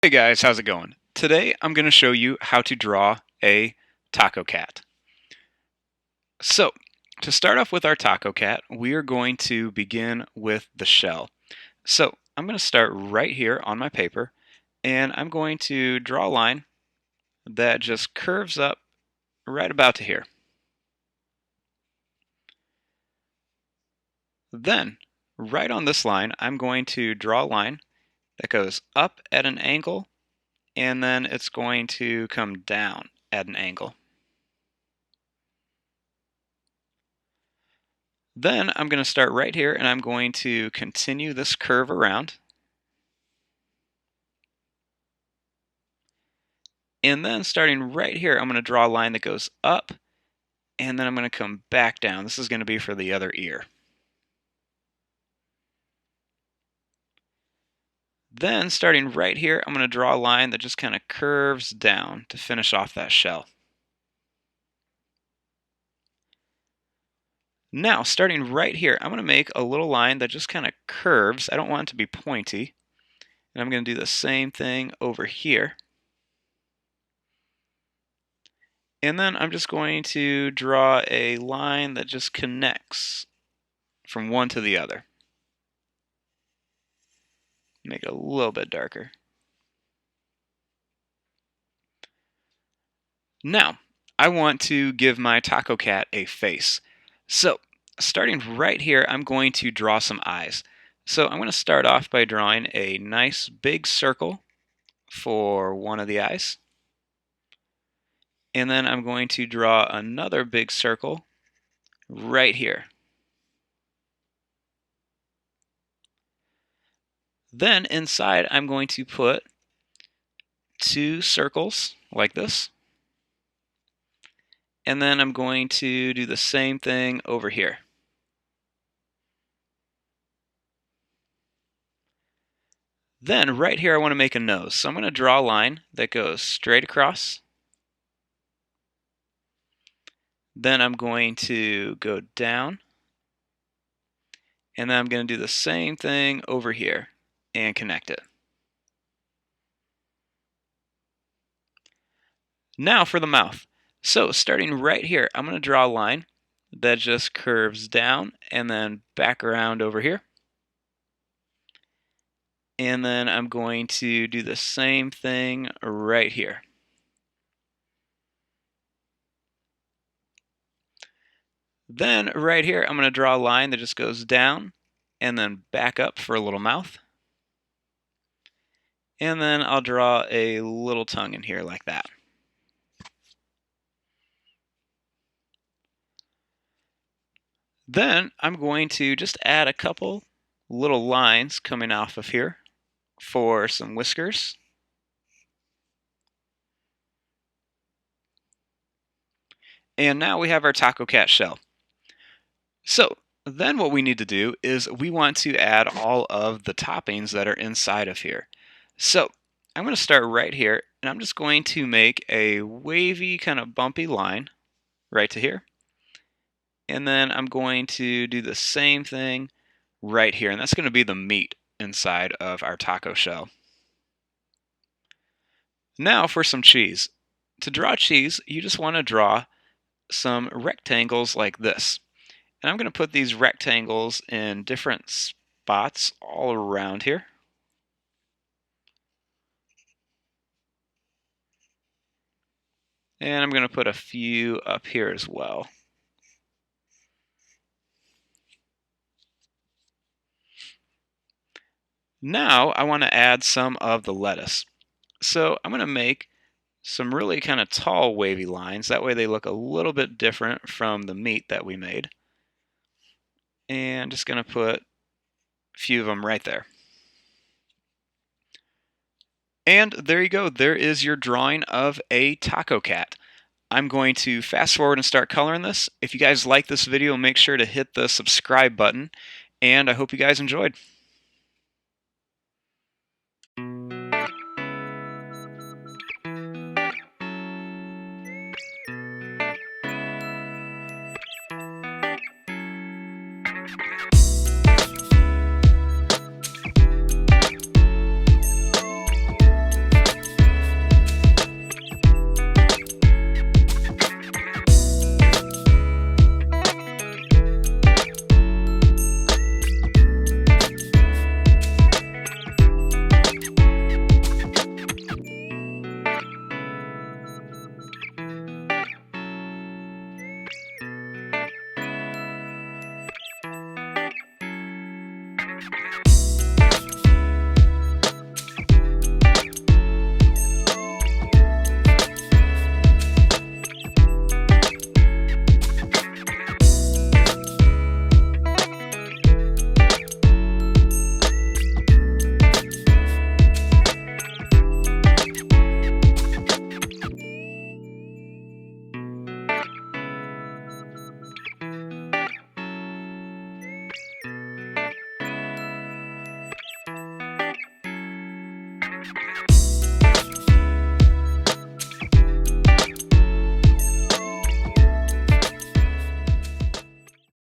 Hey guys, how's it going? Today I'm going to show you how to draw a TACOCAT. So, to start off with our TACOCAT, we are going to begin with the shell. So, I'm going to start right here on my paper, and I'm going to draw a line that just curves up right about to here. Then, right on this line, I'm going to draw a line that goes up at an angle, and then it's going to come down at an angle. Then I'm going to start right here and I'm going to continue this curve around. And then starting right here, I'm going to draw a line that goes up and then I'm going to come back down. This is going to be for the other ear. Then starting right here, I'm going to draw a line that just kind of curves down to finish off that shell. Now, starting right here, I'm going to make a little line that just kind of curves. I don't want it to be pointy. And I'm going to do the same thing over here. And then I'm just going to draw a line that just connects from one to the other. Make it a little bit darker. Now, I want to give my TACOCAT a face. So, starting right here, I'm going to draw some eyes. So I'm going to start off by drawing a nice big circle for one of the eyes. And then I'm going to draw another big circle right here. Then inside, I'm going to put two circles like this. And then I'm going to do the same thing over here. Then right here I want to make a nose. So I'm going to draw a line that goes straight across. Then I'm going to go down. And then I'm going to do the same thing over here and connect it. Now for the mouth. So starting right here, I'm going to draw a line that just curves down and then back around over here. And then I'm going to do the same thing right here. Then right here, I'm going to draw a line that just goes down and then back up for a little mouth. And then I'll draw a little tongue in here like that. Then I'm going to just add a couple little lines coming off of here for some whiskers. And now we have our TACOCAT shell. So then what we need to do is we want to add all of the toppings that are inside of here. So I'm going to start right here and I'm just going to make a wavy kind of bumpy line right to here. And then I'm going to do the same thing right here, and that's going to be the meat inside of our taco shell. Now for some cheese. To draw cheese, you just want to draw some rectangles like this. And I'm going to put these rectangles in different spots all around here. And I'm going to put a few up here as well. Now I want to add some of the lettuce. So I'm going to make some really kind of tall wavy lines. That way they look a little bit different from the meat that we made. And just going to put a few of them right there. And there you go. There is your drawing of a TACOCAT. I'm going to fast forward and start coloring this. If you guys like this video, make sure to hit the subscribe button. And I hope you guys enjoyed.